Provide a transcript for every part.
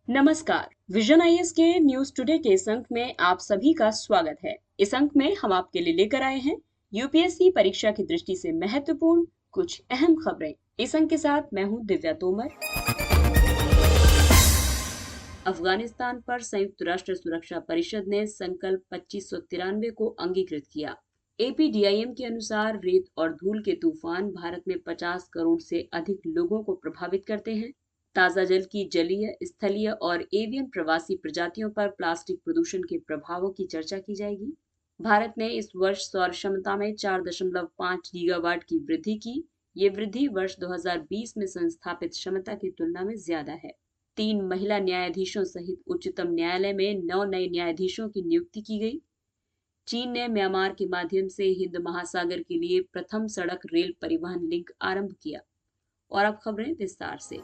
नमस्कार। Vision IAS के news today के इस अंक में आप सभी का स्वागत है। इस अंक में हम आपके लिए लेकर आए हैं यूपीएससी परीक्षा की दृष्टि से महत्वपूर्ण कुछ अहम खबरें। इस अंक के साथ मैं हूं दिव्या तोमर। अफगानिस्तान पर संयुक्त राष्ट्र सुरक्षा परिषद ने संकल्प 2593 को अंगीकृत किया। एपीडीआईएम के अनुसार रेत और धूल के तूफान भारत में 50 करोड़ से अधिक लोगों को प्रभावित करते हैं। ताजा जल की जलीय, स्थलीय और एवियन प्रवासी प्रजातियों पर प्लास्टिक प्रदूषण के प्रभावों की चर्चा की जाएगी। भारत ने इस वर्ष सौर क्षमता में 4.5 गीगावाट की वृद्धि की। ये वृद्धि वर्ष 2020 में संस्थापित क्षमता की तुलना में ज्यादा है। 3 महिला न्यायाधीशों सहित उच्चतम न्यायालय में 9 नए न्यायाधीशों की नियुक्ति की गई। चीन ने म्यांमार के माध्यम से हिंद महासागर के लिए प्रथम सड़क रेल परिवहन लिंक आरंभ किया। और अब खबरें विस्तार से।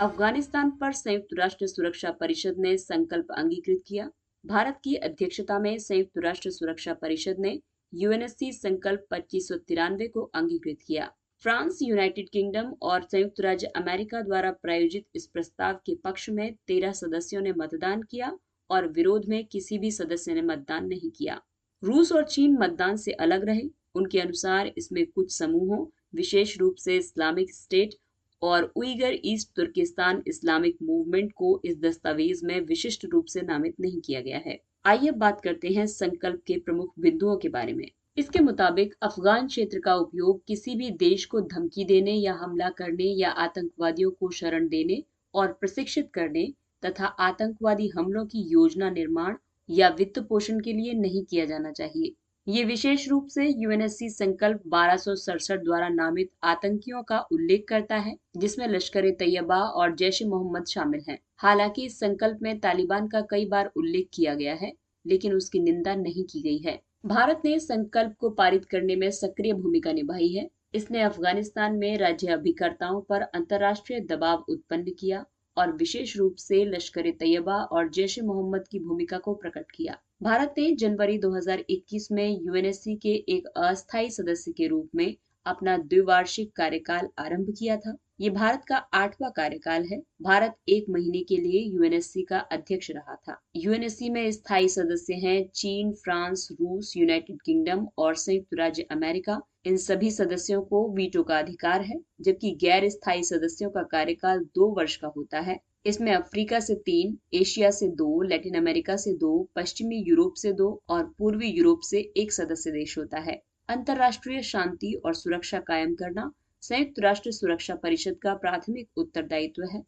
अफगानिस्तान पर संयुक्त राष्ट्र सुरक्षा परिषद ने संकल्प अंगीकृत किया। भारत की अध्यक्षता में संयुक्त राष्ट्र सुरक्षा परिषद ने यूएनएससी संकल्प 2593 को अंगीकृत किया। फ्रांस, यूनाइटेड किंगडम और संयुक्त राज्य अमेरिका द्वारा प्रायोजित इस प्रस्ताव के पक्ष में 13 सदस्यों ने मतदान किया और विरोध में किसी भी सदस्य ने मतदान नहीं किया। रूस और चीन मतदान से अलग रहे। उनके अनुसार इसमें कुछ समूहों, विशेष रूप से इस्लामिक स्टेट और Uyghur East Turkistan Islamic Movement को इस दस्तावेज में विशिष्ट रूप से नामित नहीं किया गया है। आइए बात करते हैं संकल्प के प्रमुख बिंदुओं के बारे में। इसके मुताबिक अफगान क्षेत्र का उपयोग किसी भी देश को धमकी देने या हमला करने या आतंकवादियों को शरण देने और प्रशिक्षित करने तथा आतंकवादी हमलों की योजना निर्माण या वित्त पोषण के लिए नहीं किया जाना चाहिए। ये विशेष रूप से यूएनएससी संकल्प 1267 द्वारा नामित आतंकियों का उल्लेख करता है, जिसमें लश्कर-ए-तैयबा और जैश-ए-मोहम्मद शामिल हैं। हालांकि इस संकल्प में तालिबान का कई बार उल्लेख किया गया है, लेकिन उसकी निंदा नहीं की गई है। भारत ने संकल्प को पारित करने में सक्रिय भूमिका निभाई है। इसने अफगानिस्तान में राज्य अभिकर्ताओं पर अंतर्राष्ट्रीय दबाव उत्पन्न किया और विशेष रूप से लश्कर-ए-तैयबा और जैश-ए-मोहम्मद की भूमिका को प्रकट किया। भारत ने जनवरी 2021 में यूएनएससी के एक अस्थायी सदस्य के रूप में अपना द्विवार्षिक कार्यकाल आरंभ किया था। ये भारत का 8वां कार्यकाल है। भारत 1 महीने के लिए यूएनएससी का अध्यक्ष रहा था। यूएनएससी में स्थायी सदस्य हैं चीन, फ्रांस, रूस, यूनाइटेड किंगडम और संयुक्त राज्य अमेरिका। इन सभी सदस्यों को वीटो का अधिकार है, जबकि गैर स्थायी सदस्यों का कार्यकाल 2 वर्ष का होता है। इसमें अफ्रीका से 3, एशिया से 2, लैटिन अमेरिका से 2, पश्चिमी यूरोप से 2 और पूर्वी यूरोप से 1 सदस्य देश होता है। अंतर्राष्ट्रीय शांति और सुरक्षा कायम करना संयुक्त राष्ट्र सुरक्षा परिषद का प्राथमिक उत्तरदायित्व है।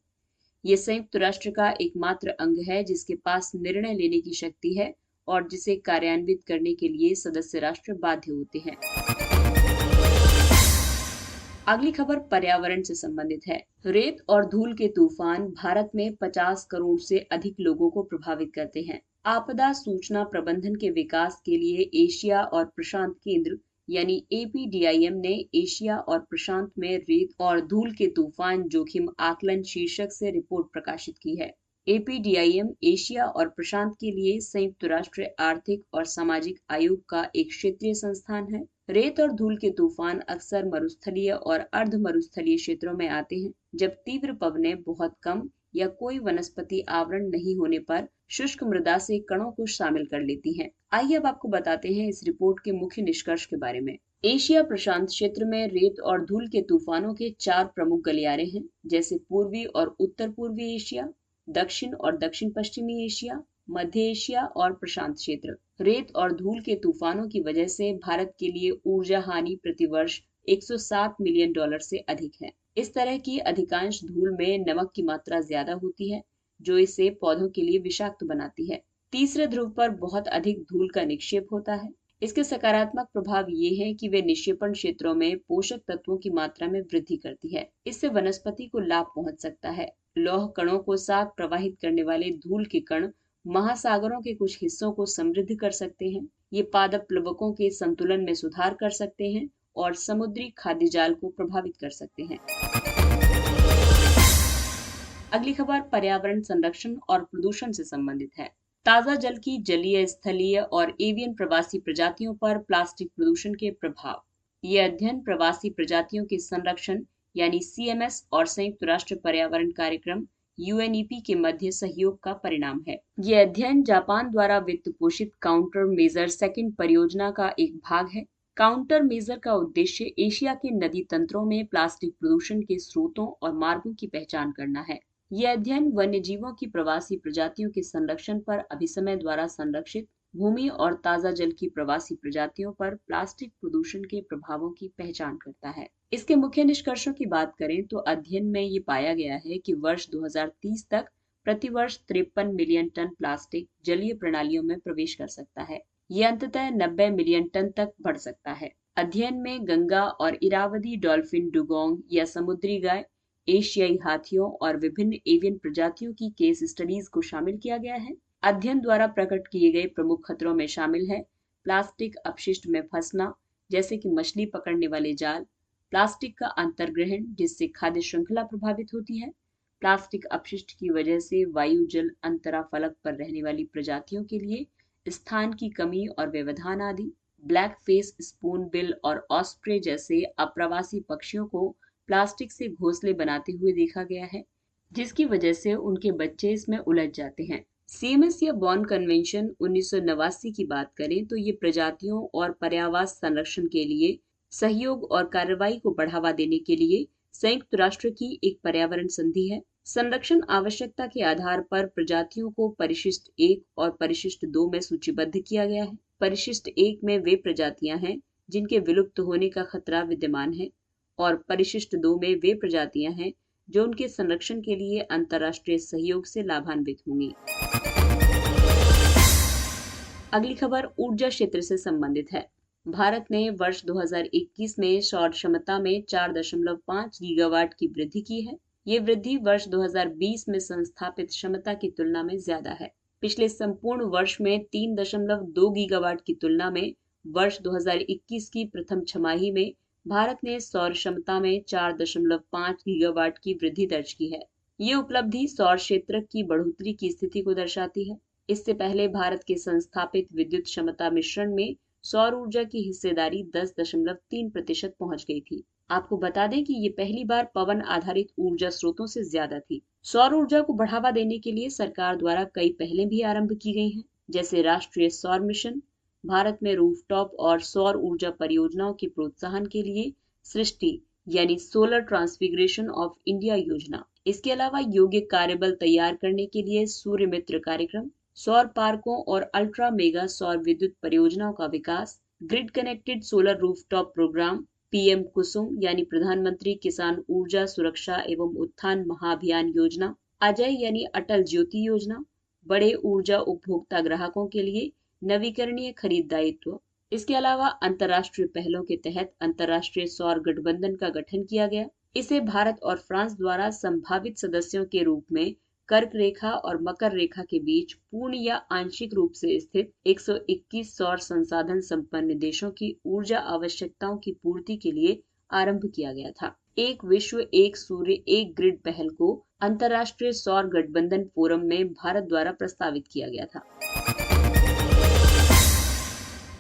ये संयुक्त राष्ट्र का एकमात्र अंग है जिसके पास निर्णय लेने की शक्ति है और जिसे कार्यान्वित करने के लिए सदस्य राष्ट्र बाध्य होते हैं। अगली खबर पर्यावरण से संबंधित है। रेत और धूल के तूफान भारत में 50 करोड़ से अधिक लोगों को प्रभावित करते हैं। आपदा सूचना प्रबंधन के विकास के लिए एशिया और प्रशांत केंद्र यानी एपीडीआईएम ने एशिया और प्रशांत में रेत और धूल के तूफान जोखिम आकलन शीर्षक से रिपोर्ट प्रकाशित की है। एपीडीआईएम एशिया और प्रशांत के लिए संयुक्त राष्ट्र आर्थिक और सामाजिक आयोग का एक क्षेत्रीय संस्थान है। रेत और धूल के तूफान अक्सर मरुस्थलीय और अर्ध मरुस्थलीय क्षेत्रों में आते हैं, जब तीव्र पवनें बहुत कम या कोई वनस्पति आवरण नहीं होने पर शुष्क मृदा से कणों को शामिल कर लेती हैं। आइए अब आपको बताते हैं इस रिपोर्ट के मुख्य निष्कर्ष के बारे में। एशिया प्रशांत क्षेत्र में रेत और धूल के तूफानों के 4 प्रमुख गलियारे हैं, जैसे पूर्वी और उत्तर पूर्वी एशिया, दक्षिण और दक्षिण पश्चिमी एशिया, मध्य एशिया और प्रशांत क्षेत्र। रेत और धूल के तूफानों की वजह से भारत के लिए ऊर्जा हानि प्रतिवर्ष $107 मिलियन से अधिक है। इस तरह की अधिकांश धूल में नमक की मात्रा ज्यादा होती है, जो इसे पौधों के लिए विषाक्त बनाती है। तीसरे ध्रुव पर बहुत अधिक धूल का निक्षेप होता है। इसके सकारात्मक प्रभाव ये है कि वे निक्षेपण क्षेत्रों में पोषक तत्वों की मात्रा में वृद्धि करती है। इससे वनस्पति को लाभ पहुंच सकता है। लौह कणों को साथ प्रवाहित करने वाले धूल के कण महासागरों के कुछ हिस्सों को समृद्ध कर सकते हैं। ये पादप प्लवकों के संतुलन में सुधार कर सकते हैं और समुद्री खाद्य जाल को प्रभावित कर सकते हैं। अगली खबर पर्यावरण संरक्षण और प्रदूषण से संबंधित है। ताजा जल की जलीय, स्थलीय और एवियन प्रवासी प्रजातियों पर प्लास्टिक प्रदूषण के प्रभाव। ये अध्ययन प्रवासी प्रजातियों के संरक्षण यानी CMS और संयुक्त राष्ट्र पर्यावरण कार्यक्रम UNEP के मध्य सहयोग का परिणाम है। ये अध्ययन जापान द्वारा वित्त पोषित काउंटर मेजर सेकंड परियोजना का एक भाग है। काउंटर मेजर का उद्देश्य एशिया के नदी तंत्रों में प्लास्टिक प्रदूषण के स्रोतों और मार्गों की पहचान करना है। यह अध्ययन वन्य जीवों की प्रवासी प्रजातियों के संरक्षण पर अभिसमय द्वारा संरक्षित भूमि और ताजा जल की प्रवासी प्रजातियों पर प्लास्टिक प्रदूषण के प्रभावों की पहचान करता है। इसके मुख्य निष्कर्षों की बात करें तो अध्ययन में ये पाया गया है कि वर्ष 2030 तक प्रतिवर्ष 53 मिलियन टन प्लास्टिक जलीय प्रणालियों में प्रवेश कर सकता है। ये अंततः 90 मिलियन टन तक बढ़ सकता है। अध्ययन में गंगा और इरावदी डॉल्फिन डुगोंग या समुद्री गाय, एशियाई हाथियों और विभिन्न एवियन प्रजातियों की केस स्टडीज को शामिल किया गया है। अध्ययन द्वारा प्रकट किए गए प्रमुख खतरों में शामिल है प्लास्टिक अपशिष्ट में फंसना, जैसे कि मछली पकड़ने वाले जाल, प्लास्टिक का अंतर्ग्रहण जिससे खाद्य श्रृंखला प्रभावित होती है, प्लास्टिक अपशिष्ट की वजह से वायु जल अंतरा फलक पर रहने वाली प्रजातियों के लिए स्थान की कमी और व्यवधान आदि, ब्लैक फेस स्पून बिल और ऑस्प्रे जैसे अप्रवासी पक्षियों को प्लास्टिक से घोंसले बनाते हुए देखा गया है, जिसकी वजह से उनके बच्चे इसमें उलझ जाते हैं। CMS या बॉन कन्वेंशन 1989 की बात करें तो ये प्रजातियों और पर्यावास संरक्षण के लिए सहयोग और कार्रवाई को बढ़ावा देने के लिए संयुक्त राष्ट्र की एक पर्यावरण संधि है। संरक्षण आवश्यकता के आधार पर प्रजातियों को परिशिष्ट 1 और परिशिष्ट 2 में सूचीबद्ध किया गया है। परिशिष्ट 1 में वे प्रजातियां हैं जिनके विलुप्त होने का खतरा विद्यमान है और परिशिष्ट 2 में वे प्रजातियां हैं जो उनके संरक्षण के लिए अंतर्राष्ट्रीय सहयोग से लाभान्वित होंगी। अगली खबर ऊर्जा क्षेत्र से संबंधित है। भारत ने वर्ष 2021 में सौर क्षमता में 4.5 गीगावाट की वृद्धि की है। ये वृद्धि वर्ष 2020 में संस्थापित क्षमता की तुलना में ज्यादा है। पिछले संपूर्ण वर्ष में 3.2 गीगावाट की तुलना में वर्ष 2021 की प्रथम छमाही में भारत ने सौर क्षमता में 4.5 गीगावाट की वृद्धि दर्ज की है। ये उपलब्धि सौर क्षेत्र की बढ़ोतरी की स्थिति को दर्शाती है। इससे पहले भारत के संस्थापित विद्युत क्षमता मिश्रण में सौर ऊर्जा की हिस्सेदारी 10.3% पहुंच गई थी। आपको बता दें कि ये पहली बार पवन आधारित ऊर्जा स्रोतों से ज्यादा थी। सौर ऊर्जा को बढ़ावा देने के लिए सरकार द्वारा कई पहलें भी आरंभ की गई हैं, जैसे राष्ट्रीय सौर मिशन, भारत में रूफटॉप और सौर ऊर्जा परियोजनाओं के प्रोत्साहन के लिए सृष्टि यानी सोलर ट्रांसफिगरेशन ऑफ इंडिया योजना। इसके अलावा योग्य कार्यबल तैयार करने के लिए सूर्य मित्र कार्यक्रम, सौर पार्कों और अल्ट्रा मेगा सौर विद्युत परियोजनाओं का विकास, grid connected solar rooftop programme, PM Kusum यानी प्रधानमंत्री किसान ऊर्जा सुरक्षा एवं उत्थान महाअभियान योजना, अजय यानी अटल ज्योति योजना, बड़े ऊर्जा उपभोक्ता ग्राहकों के लिए नवीकरणीय खरीद दायित्व। इसके अलावा अंतर्राष्ट्रीय पहलों के तहत अंतर्राष्ट्रीय सौर गठबंधन का गठन किया गया। इसे भारत और फ्रांस द्वारा संभावित सदस्यों के रूप में कर्क रेखा और मकर रेखा के बीच पूर्ण या आंशिक रूप से स्थित 121 सौर संसाधन संपन्न देशों की ऊर्जा आवश्यकताओं की पूर्ति के लिए आरंभ किया गया था। एक विश्व एक सूर्य एक ग्रिड पहल को अंतर्राष्ट्रीय सौर गठबंधन फोरम में भारत द्वारा प्रस्तावित किया गया था।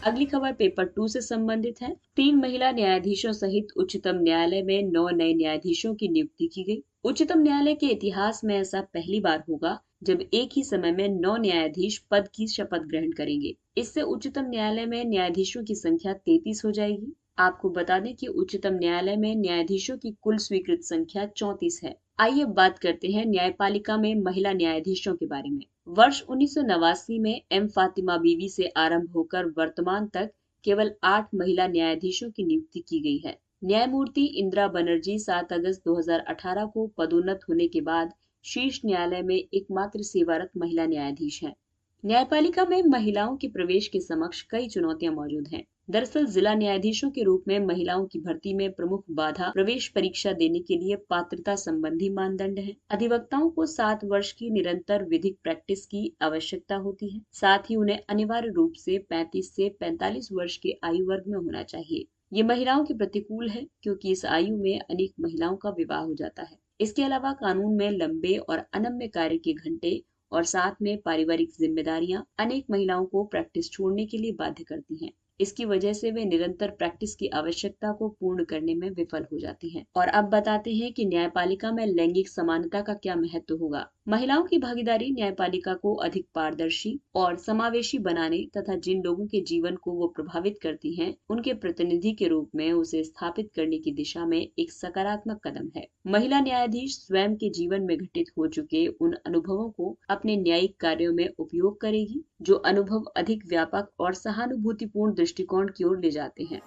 अगली खबर पेपर 2 से संबंधित है। 3 महिला न्यायाधीशों सहित उच्चतम न्यायालय में 9 नए न्यायाधीशों की नियुक्ति की गई। उच्चतम न्यायालय के इतिहास में ऐसा पहली बार होगा जब एक ही समय में 9 न्यायाधीश पद की शपथ ग्रहण करेंगे। इससे उच्चतम न्यायालय में न्यायाधीशों की संख्या 33 हो जाएगी। आपको बता दें कि उच्चतम न्यायालय में न्यायाधीशों की कुल स्वीकृत संख्या 34 है। आइए बात करते हैं न्यायपालिका में महिला न्यायाधीशों के बारे में। वर्ष 1989 में एम फातिमा बीवी से आरंभ होकर वर्तमान तक केवल 8 महिला न्यायाधीशों की नियुक्ति की गई है। न्यायमूर्ति इंदिरा बनर्जी 7 अगस्त 2018 को पदोन्नत होने के बाद शीर्ष न्यायालय में एकमात्र सेवारत महिला न्यायाधीश हैं। न्यायपालिका में महिलाओं के प्रवेश के समक्ष कई चुनौतियां मौजूद हैं। दरअसल जिला न्यायाधीशों के रूप में महिलाओं की भर्ती में प्रमुख बाधा प्रवेश परीक्षा देने के लिए पात्रता संबंधी मानदंड है। अधिवक्ताओं को 7 वर्ष की निरंतर विधिक प्रैक्टिस की आवश्यकता होती है। साथ ही उन्हें अनिवार्य रूप से 35 से 45 वर्ष के आयु वर्ग में होना चाहिए। ये महिलाओं के प्रतिकूल है क्योंकि इस आयु में अनेक महिलाओं का विवाह हो जाता है। इसके अलावा कानून में लंबे और अनम्य कार्य के घंटे और साथ में पारिवारिक जिम्मेदारियां अनेक महिलाओं को प्रैक्टिस छोड़ने के लिए बाध्य करती हैं। इसकी वजह से वे निरंतर प्रैक्टिस की आवश्यकता को पूर्ण करने में विफल हो जाती हैं। और अब बताते हैं कि न्यायपालिका में लैंगिक समानता का क्या महत्व होगा। महिलाओं की भागीदारी न्यायपालिका को अधिक पारदर्शी और समावेशी बनाने तथा जिन लोगों के जीवन को वो प्रभावित करती हैं, उनके प्रतिनिधि के रूप में उसे स्थापित करने की दिशा में एक सकारात्मक कदम है। महिला न्यायाधीश स्वयं के जीवन में घटित हो चुके उन अनुभवों को अपने न्यायिक कार्यों में उपयोग करेगी, जो अनुभव अधिक व्यापक और सहानुभूतिपूर्ण दृष्टिकोण की ओर ले जाते हैं।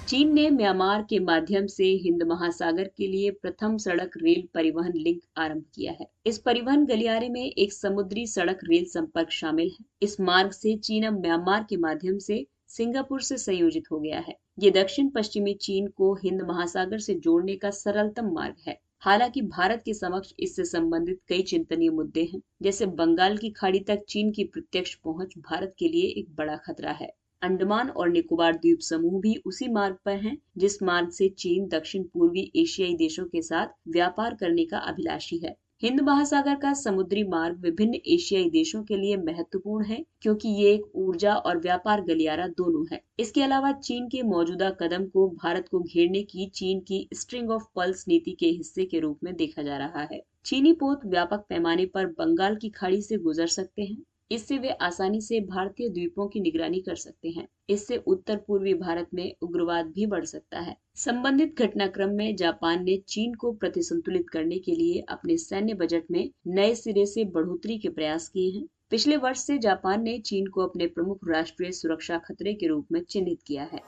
चीन ने म्यांमार के माध्यम से हिंद महासागर के लिए प्रथम सड़क रेल परिवहन लिंक आरंभ किया है। इस परिवहन गलियारे में एक समुद्री सड़क रेल संपर्क शामिल है। इस मार्ग से चीन अब म्यांमार के माध्यम से सिंगापुर से संयोजित हो गया है। ये दक्षिण पश्चिमी चीन को हिंद महासागर से जोड़ने का सरलतम मार्ग है। हालांकि भारत के समक्ष इससे संबंधित कई चिंतनीय मुद्दे हैं, जैसे बंगाल की खाड़ी तक चीन की प्रत्यक्ष पहुंच भारत के लिए एक बड़ा खतरा है। अंडमान और निकोबार द्वीप समूह भी उसी मार्ग पर हैं, जिस मार्ग से चीन दक्षिण पूर्वी एशियाई देशों के साथ व्यापार करने का अभिलाषी है। हिंद महासागर का समुद्री मार्ग विभिन्न एशियाई देशों के लिए महत्वपूर्ण है, क्योंकि ये एक ऊर्जा और व्यापार गलियारा दोनों है। इसके अलावा चीन के मौजूदा कदम को भारत को घेरने की चीन की स्ट्रिंग ऑफ पल्स नीति के हिस्से के रूप में देखा जा रहा है। चीनी पोत व्यापक पैमाने पर बंगाल की खाड़ी से गुजर सकते हैं। इससे वे आसानी से भारतीय द्वीपों की निगरानी कर सकते हैं। इससे उत्तर पूर्वी भारत में उग्रवाद भी बढ़ सकता है। संबंधित घटनाक्रम में जापान ने चीन को प्रतिसंतुलित करने के लिए अपने सैन्य बजट में नए सिरे से बढ़ोतरी के प्रयास किए हैं। पिछले वर्ष से जापान ने चीन को अपने प्रमुख राष्ट्रीय सुरक्षा खतरे के रूप में चिन्हित किया है।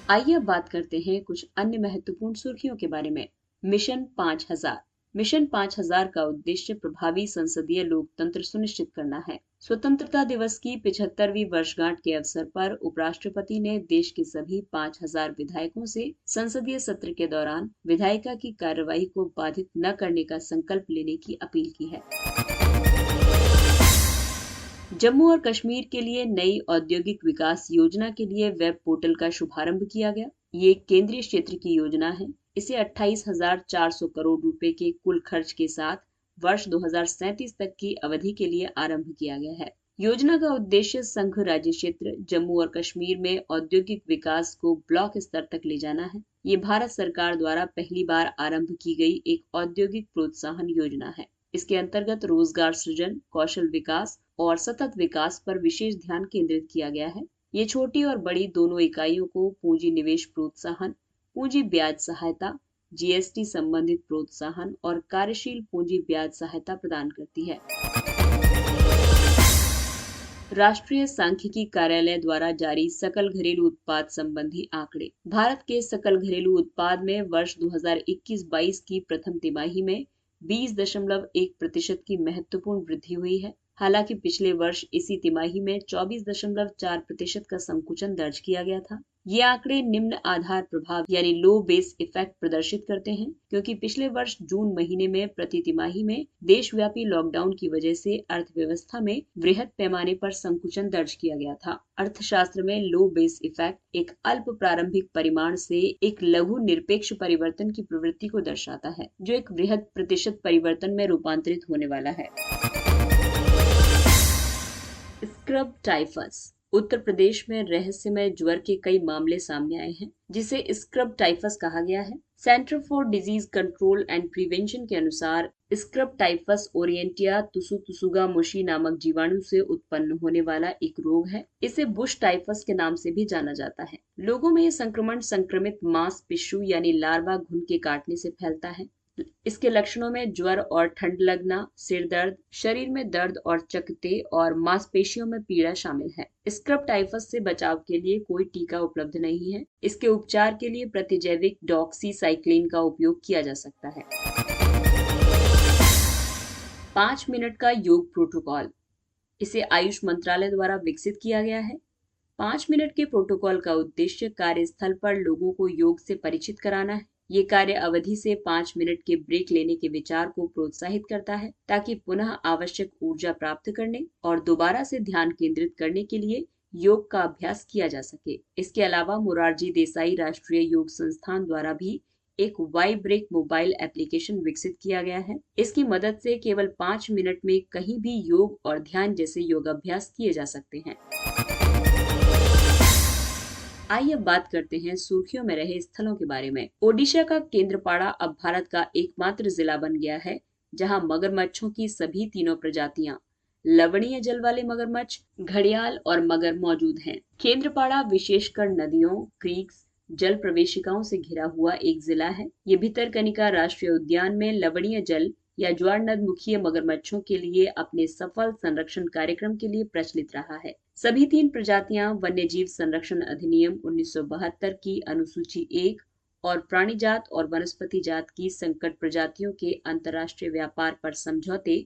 आइए अब बात करते हैं कुछ अन्य महत्वपूर्ण सुर्खियों के बारे में। मिशन 5000। मिशन 5000 का उद्देश्य प्रभावी संसदीय लोकतंत्र सुनिश्चित करना है। स्वतंत्रता दिवस की 75वीं वर्षगांठ के अवसर पर उपराष्ट्रपति ने देश के सभी 5000 विधायकों से संसदीय सत्र के दौरान विधायिका की कार्यवाही को बाधित न करने का संकल्प लेने की अपील की है। जम्मू और कश्मीर के लिए नई औद्योगिक विकास योजना के लिए वेब पोर्टल का शुभारंभ किया गया। ये केंद्रीय क्षेत्र की योजना है। इसे 28,400 करोड़ रुपए के कुल खर्च के साथ वर्ष 2037 तक की अवधि के लिए आरंभ किया गया है। योजना का उद्देश्य संघ राज्य क्षेत्र जम्मू और कश्मीर में औद्योगिक विकास को ब्लॉक स्तर तक ले जाना है। ये भारत सरकार द्वारा पहली बार आरंभ की गई एक औद्योगिक प्रोत्साहन योजना है। इसके अंतर्गत रोजगार सृजन, कौशल विकास और सतत विकास पर विशेष ध्यान केंद्रित किया गया है। ये छोटी और बड़ी दोनों इकाइयों को पूंजी निवेश प्रोत्साहन, पूंजी ब्याज सहायता, जीएसटी संबंधित प्रोत्साहन और कार्यशील पूंजी ब्याज सहायता प्रदान करती है। राष्ट्रीय सांख्यिकी कार्यालय द्वारा जारी सकल घरेलू उत्पाद संबंधी आंकड़े। भारत के सकल घरेलू उत्पाद में वर्ष 2021-22 की प्रथम तिमाही में 20.1% की महत्वपूर्ण वृद्धि हुई है। हालांकि पिछले वर्ष इसी तिमाही में 24.4% का संकुचन दर्ज किया गया था। ये आंकड़े निम्न आधार प्रभाव यानी लो बेस इफेक्ट प्रदर्शित करते हैं, क्योंकि पिछले वर्ष जून महीने में प्रति तिमाही में देशव्यापी लॉकडाउन की वजह से अर्थव्यवस्था में वृहद पैमाने पर संकुचन दर्ज किया गया था। अर्थशास्त्र में लो बेस इफेक्ट एक अल्प प्रारंभिक परिमाण से एक लघु निरपेक्ष परिवर्तन की प्रवृत्ति को दर्शाता है, जो एक वृहद प्रतिशत परिवर्तन में रूपांतरित होने वाला है। Scrub typhus. उत्तर प्रदेश में रहस्यमय ज्वर के कई मामले सामने आए हैं, जिसे स्क्रब टाइफस कहा गया है। Centre for disease control and prevention के अनुसार स्क्रब टाइफस ओरिएंटिया तुसुतुसुगा मुशी नामक जीवाणु से उत्पन्न होने वाला एक रोग है। इसे बुश टाइफस के नाम से भी जाना जाता है। लोगों में ये संक्रमण संक्रमित मांसपेशियों यानी लार्वा घुन के काटने से फैलता है। इसके लक्षणों में ज्वर और ठंड लगना, सिर दर्द, शरीर में दर्द और चकत्ते और मांसपेशियों में पीड़ा शामिल है। स्क्रब टाइफस से बचाव के लिए कोई टीका उपलब्ध नहीं है। इसके उपचार के लिए प्रतिजैविक डॉक्सीसाइक्लिन का उपयोग किया जा सकता है। 5 मिनट का योग प्रोटोकॉल। इसे आयुष मंत्रालय द्वारा विकसित किया गया है। 5 मिनट के प्रोटोकॉल का उद्देश्य कार्यस्थल पर लोगों को योग से परिचित कराना है। ये कार्य अवधि से 5 मिनट के ब्रेक लेने के विचार को प्रोत्साहित करता है, ताकि पुनः आवश्यक ऊर्जा प्राप्त करने और दोबारा से ध्यान केंद्रित करने के लिए योग का अभ्यास किया जा सके। इसके अलावा मोरारजी देसाई राष्ट्रीय योग संस्थान द्वारा भी एक वाई ब्रेक मोबाइल एप्लीकेशन विकसित किया गया है। इसकी मदद से केवल 5 मिनट में कहीं भी योग और ध्यान जैसे योगाभ्यास किए जा सकते हैं। आइए अब बात करते हैं सुर्खियों में रहे स्थलों के बारे में। ओडिशा का केंद्रपाड़ा अब भारत का एकमात्र जिला बन गया है जहां मगरमच्छों की सभी तीनों प्रजातियां, लवणीय जल वाले मगरमच्छ, घड़ियाल और मगर मौजूद हैं। केंद्रपाड़ा विशेषकर नदियों, क्रीक्स, जल प्रवेशिकाओं से घिरा हुआ एक जिला है। ये भितरकनिका राष्ट्रीय उद्यान में लवणीय जल या ज्वार नदमुखीय मगरमच्छों के लिए अपने सफल संरक्षण कार्यक्रम के लिए प्रचलित रहा है। सभी 3 प्रजातियां वन्यजीव संरक्षण अधिनियम 1972 की अनुसूची 1 और प्राणी जात और वनस्पति जात की संकट प्रजातियों के अंतर्राष्ट्रीय व्यापार पर समझौते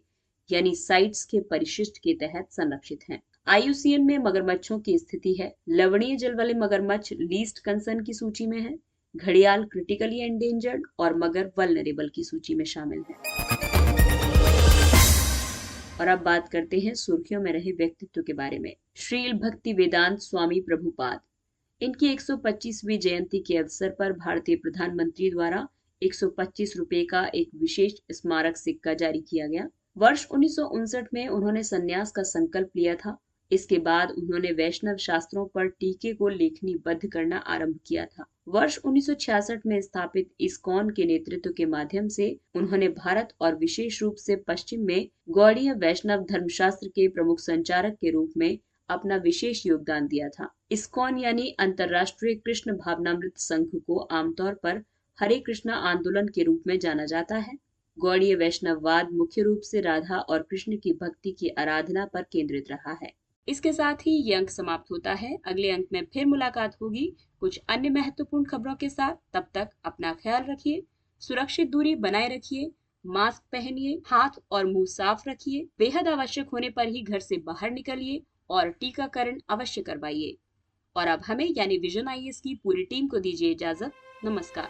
यानी साइट्स के परिशिष्ट के तहत संरक्षित हैं। IUCN में मगरमच्छों की स्थिति है। लवणीय जल वाले मगरमच्छ लीस्ट कंसर्न की सूची में है, घड़ियाल क्रिटिकली एंडेंजर्ड और मगर वल्नरेबल की सूची में शामिल है। और अब बात करते हैं सुर्खियों में रहे व्यक्तित्व के बारे में। श्रील भक्ति वेदांत स्वामी प्रभुपाद, इनकी 125वीं जयंती के अवसर पर भारतीय प्रधानमंत्री द्वारा 125 रुपए का एक विशेष स्मारक सिक्का जारी किया गया। वर्ष 1959 में उन्होंने संन्यास का संकल्प लिया था। इसके बाद उन्होंने वैष्णव शास्त्रों पर टीके को लेखनीबद्ध करना आरंभ किया था। वर्ष 1966 में स्थापित इस्कॉन के नेतृत्व के माध्यम से उन्होंने भारत और विशेष रूप से पश्चिम में गौड़ीय वैष्णव धर्मशास्त्र के प्रमुख संचारक के रूप में अपना विशेष योगदान दिया था। इस्कॉन यानी अंतर्राष्ट्रीय कृष्ण भावनामृत संघ को आमतौर पर हरे कृष्णा आंदोलन के रूप में जाना जाता है। गौड़ीय वैष्णववाद मुख्य रूप से राधा और कृष्ण की भक्ति की आराधना पर केंद्रित रहा है। इसके साथ ही ये अंक समाप्त होता है। अगले अंक में फिर मुलाकात होगी कुछ अन्य महत्वपूर्ण खबरों के साथ। तब तक अपना ख्याल रखिए, सुरक्षित दूरी बनाए रखिए, मास्क पहनिए, हाथ और मुंह साफ रखिए, बेहद आवश्यक होने पर ही घर से बाहर निकलिए और टीकाकरण अवश्य करवाइए। और अब हमें यानी विजन IAS की पूरी टीम को दीजिए इजाजत। नमस्कार।